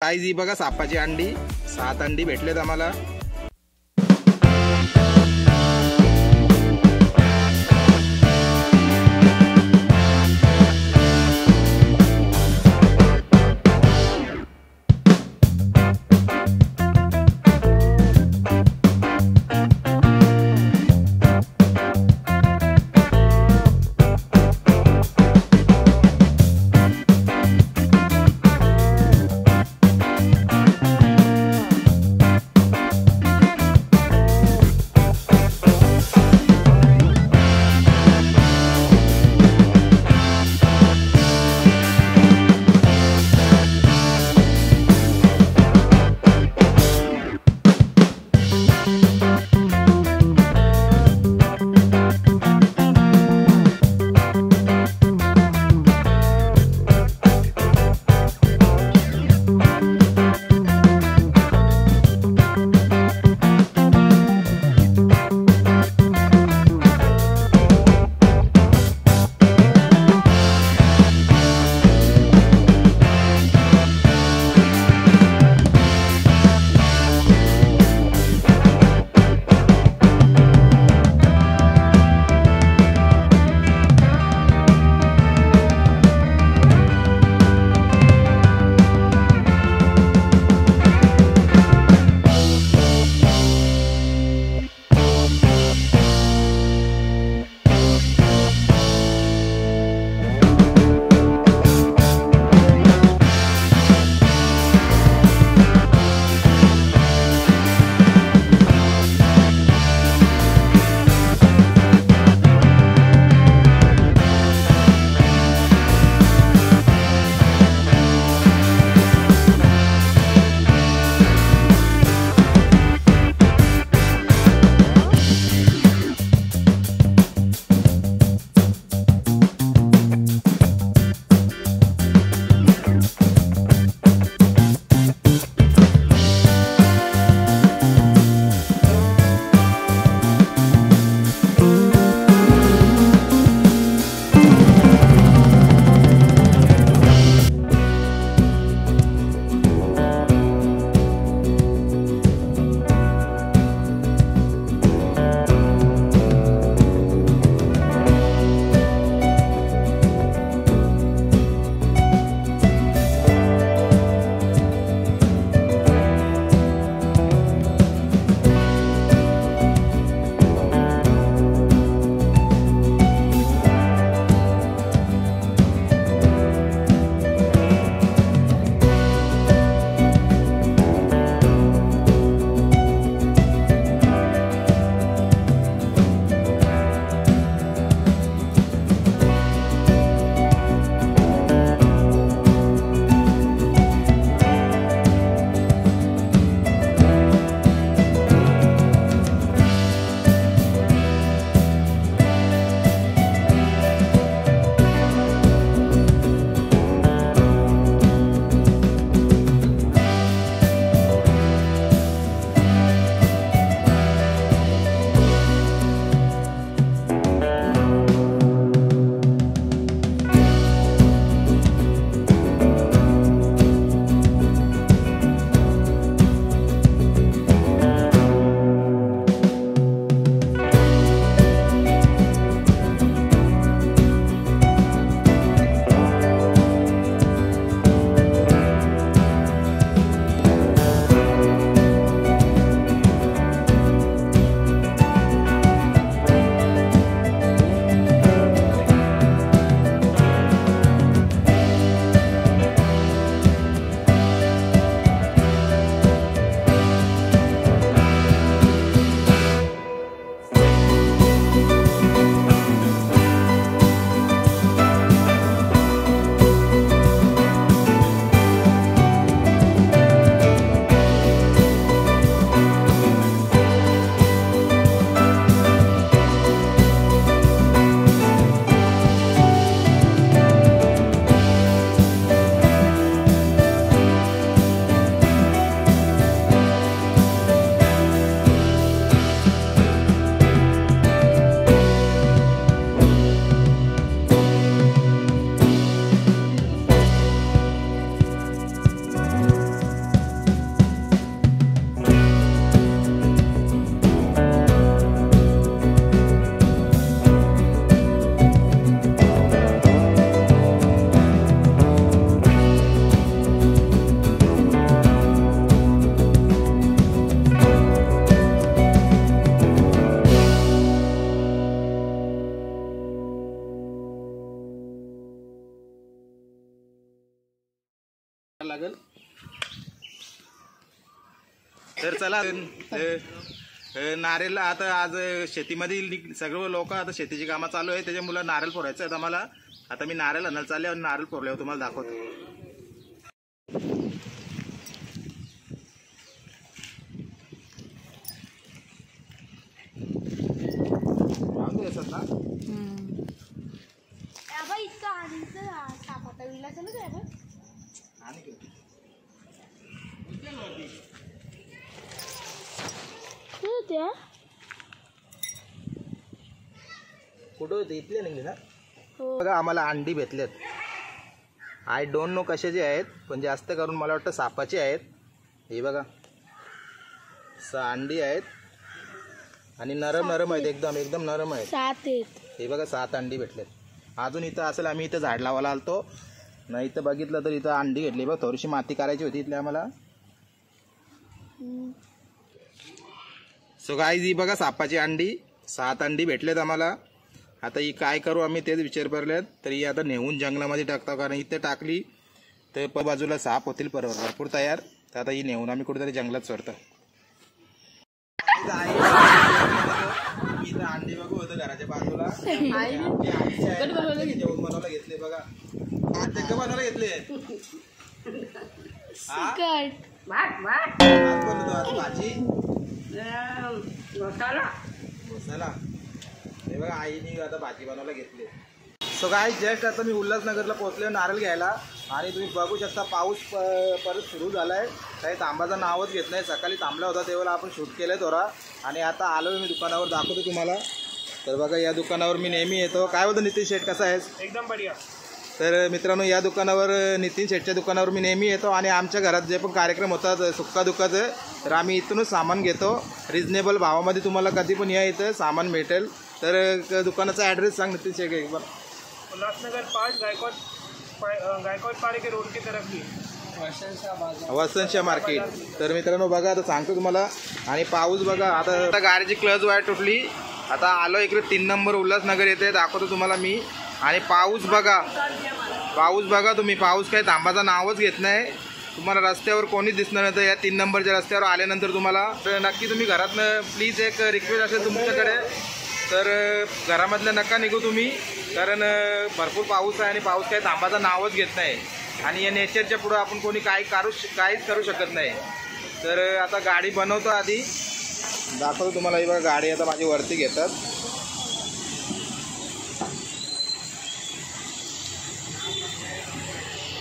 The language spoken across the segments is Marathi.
गाईज ही बघा सापाची अंडी, 7 अंडी भेटलेत आम्हाला। लागेल. तर चला नारळला आता आज शेतीमध्ये सगळं लोक आता शेतीची कामं चालू आहे, त्याच्यामुळे नारळ फोडायचं आहे आम्हाला. आता मी नारळ आणायला चालले आणि नारळ फोडल्यावर तुम्हाला दाखवतो. कुठं होते इथले नाही ना. बघा आम्हाला अंडी भेटलेत. आय डोंट नो कशाचे आहेत, पण जास्त करून मला वाटतं सापाचे आहेत. हे बघा 6 अंडी आहेत आणि नरम नरम आहेत, एकदम नरम आहेत. 7 आहेत. हे बघा 7 अंडी भेटलेत. अजून इथं असेल, आम्ही इथं झाड लावायला आलतो नाही, इथं बघितलं तर इथं अंडी घेतली. बघ थोडीशी माती करायची होती इथल्या आम्हाला. सो गाईज ही बघा सापाची अंडी 7 अंडी भेटलेत आम्हाला. आता ही काय करू आम्ही तेच विचार करलेत. तर ही आता नेऊन जंगलामध्ये टाकतो, कारण इथे टाकली तर बाजूला साप होतील भरपूर तयार. तर आता ही नेऊन आम्ही कुठेतरी जंगलात सोडतो. इथं अंडी बघू होतं घराच्या बाजूला जेवण बनवायला घेतले. बघा ते बनवायला घेतले. भाजी मसाला. हे बघा आईने आता भाजी बनवायला घेतली. सो गाईज जस्ट आता मी उल्हासनगरला पोहोचले नारळ घ्यायला, आणि तुम्ही बघू शकता पाऊस परत सुरू झालाय. काही थांबाचं नावच घेत नाही. सकाळी थांबला होता तेव्हा आपण शूट केलंय थोडा, आणि आता आलोय मी दुकानावर, दाखवतो तुम्हाला. तर बघा या दुकानावर मी नेहमी येतो. काय बोलतो नितीन शेठ, कसा आहेस? एकदम बढिया. तर मित्रांनो या दुकानावर, नितीन शेठच्या दुकानावर मी नेहमी येतो, आणि आमच्या घरात जे पण कार्यक्रम होतात सुक्कादुक्काचं, तर आम्ही इथूनच सामान घेतो. रिजनेबल भावामध्ये तुम्हाला कधी पण या इथं सामान भेटेल. तर दुकानाचा ॲड्रेस सांग नितीन शेठ एक बार. उल्लासनगर 5 गायकवाड पाड़े के रोड की तरफ ही वसंतशाह मार्केट. तर मित्रांनो बघा आता सांगतो तुम्हाला. आणि पाऊस बघा आता गाडीची क्लच वायर तुटली. आता आलो इकडे 3 नंबर उल्हासनगर येते, दाखवतो तुम्हाला मी. आणि पाऊस बघा तुम्ही, पाऊस काही थांबाचा नावच घेत नाही. तुम्हाला रस्त्यावर कोणीच दिसणार नाही. तर या 3 नंबरच्या रस्त्यावर आल्यानंतर तुम्हाला तर नक्की तुम्ही घरातनं प्लीज एक रिक्वेस्ट असेल तुमच्याकडे, तर घरामधलं नका निघू तुम्ही, कारण भरपूर पाऊस आहे आणि पाऊस काही थांबाचा नावच घेत नाही. आणि या नेचरच्या पुढं आपण कोणी काहीच करू शकत नाही. तर आता गाडी बनवतो, आधी दाखवतो तुम्हाला. ही बघा गाडी आता माझी वरती घेतात.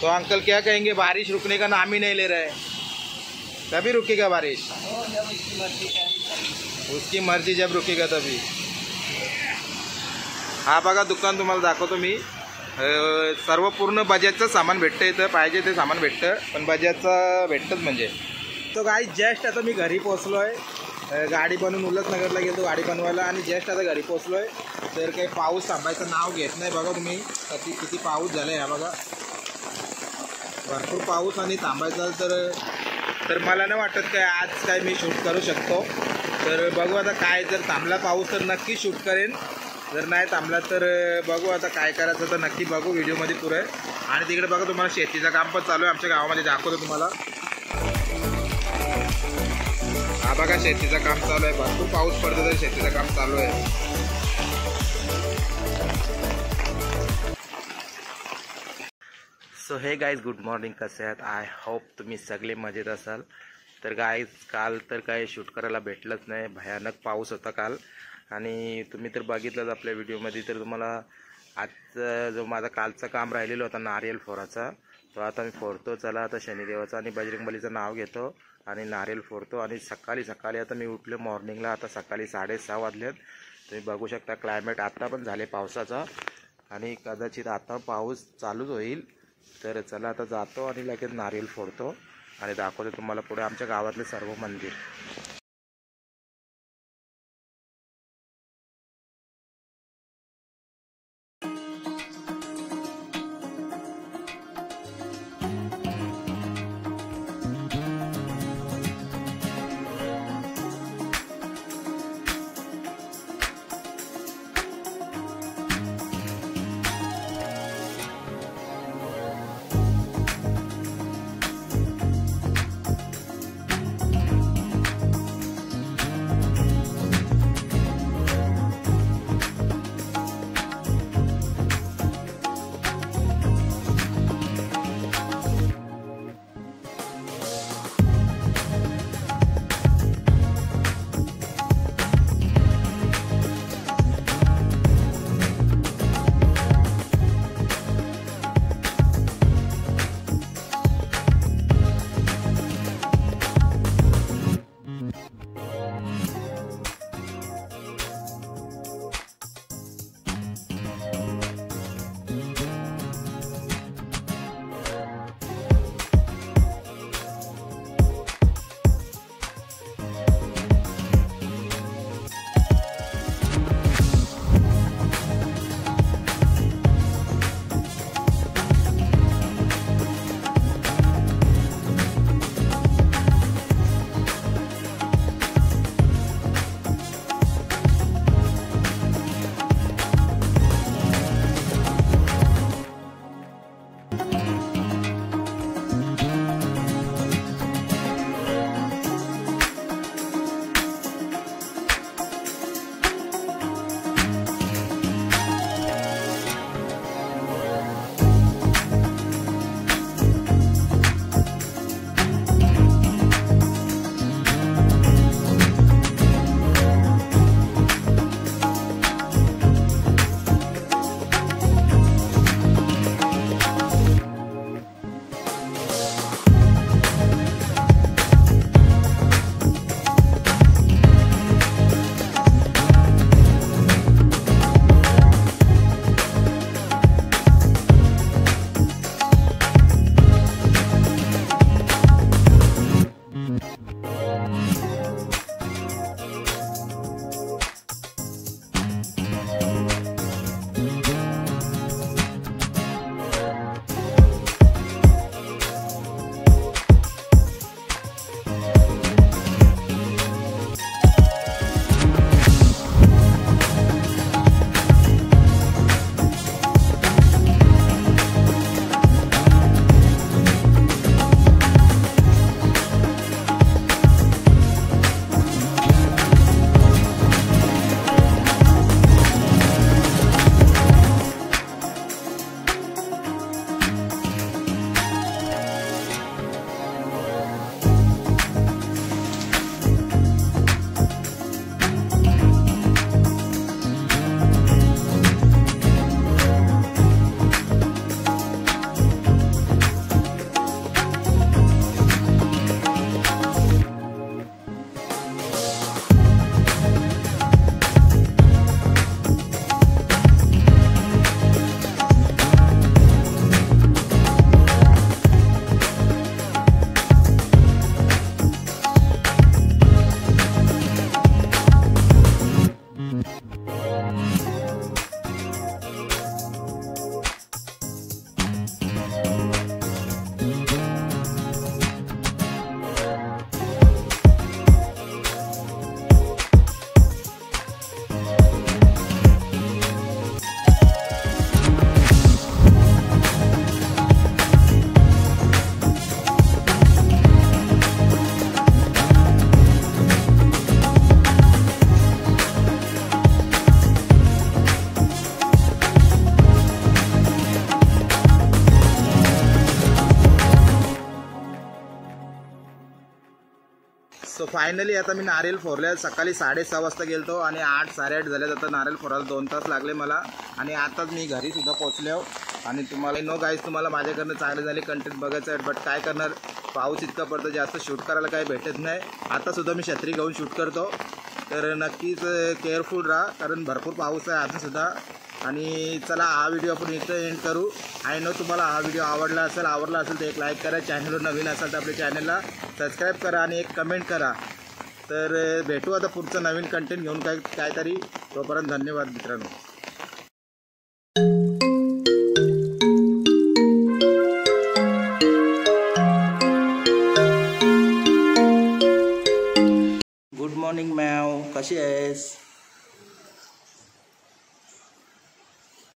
तो अंकल क्या कहेंगे, बारिश रुकने का नाम ही नहीं ले रहे, कभी रुकेगा बारिश? उसकी मर्जी जब रुकेगा तभी. हा बघा दुकान तुम्हाला दाखवतो मी. सर्व पूर्ण बजाजचं सामान भेटतं इथं, पाहिजे ते सामान भेटतं, पण बजाजचं भेटतंच म्हणजे. तो गाईज जस्ट आता मी घरी पोचलो आहे. गाडी बनवून उल्हासनगरला गेलो गाडी बनवायला, आणि जस्ट आता घरी पोचलो आहे. तर काही पाऊस थांबायचं नाव घेत नाही. बघा तुम्ही किती पाऊस झाला आहे. हा बघा भरपूर पाऊस, आणि थांबायचा तर मला नाही वाटत काय आज काय मी शूट करू शकतो. तर बघू आता काय, जर थांबला पाऊस तर नक्की शूट करेन, जर नाही थांबला तर बघू आता काय करायचं. तर नक्की बघू व्हिडिओमध्ये पुरे. आणि तिकडे बघा तुम्हाला शेतीचं काम पण चालू आहे आमच्या गावामध्ये, दाखवतो तुम्हाला. हा बघा शेतीचं काम चालू आहे. भरपूर पाऊस पडतो तरी शेतीचं काम चालू आहे. सो हे गाईज गुड मॉर्निंग, कसे आहात? आय होप तुम्ही सगळे मजेत असाल. तर गाईज काल तर काय शूट करायला भेटलंच नाही, भयानक पाऊस होता काल. आणि तुम्ही तर बघितलंच आपल्या व्हिडिओमध्ये. तर तुम्हाला आजचा जो माझा कालचं काम राहिलेलं होता नारियल फोडाचा, तो आता मी फोडतो. चला आता शनिदेवाचं आणि बजरंगबलीचं नाव घेतो आणि नारियल फोडतो. आणि सकाळी आता मी उठलो मॉर्निंगला. आता सकाळी 6:30 वाजलेत. तुम्ही बघू शकता क्लायमेट आता पण झाले पावसाचा, आणि कदाचित आता पाऊस चालूच होईल. तर चला आता जातो आणि लगेच नारियल फोडतो आणि दाखवतो तुम्हाला पुढे आमच्या गावातले सर्व मंदिर. सो फायनली आता मी नारळ फोरल्या. सकाळी 6:30 वाजता गेलतो आणि 8 साडेआठ झाले. आता नारळ फोरायला 2 तास लागले मला आणि आताच मी घरी सुद्धा पोचलो. आणि तुम्हाला नो गाईज, तुम्हाला माझ्याकडनं चांगले झाले कंटेंट बघायचं आहे, बट काय करणार, पाऊस इतका पडतो, जास्त शूट करायला काही भेटत नाही. आतासुद्धा मी छत्री घेऊन शूट करतो, तर नक्कीच केअरफुल राहा कारण भरपूर पाऊस आहे आजसुद्धा. आणि चला हा व्हिडिओ आपण इथं एंड करू. आय नो तुम्हाला हा व्हिडिओ आवडला असेल तर एक लाईक करा. चॅनलवर नवीन असाल तर आपल्या चॅनलला सबस्क्राईब करा आणि एक कमेंट करा. तर भेटू आता पुढचं नवीन कंटेंट घेऊन काहीतरी. तोपर्यंत धन्यवाद मित्रांनो. गुड मॉर्निंग मॅव, कशी आहेस?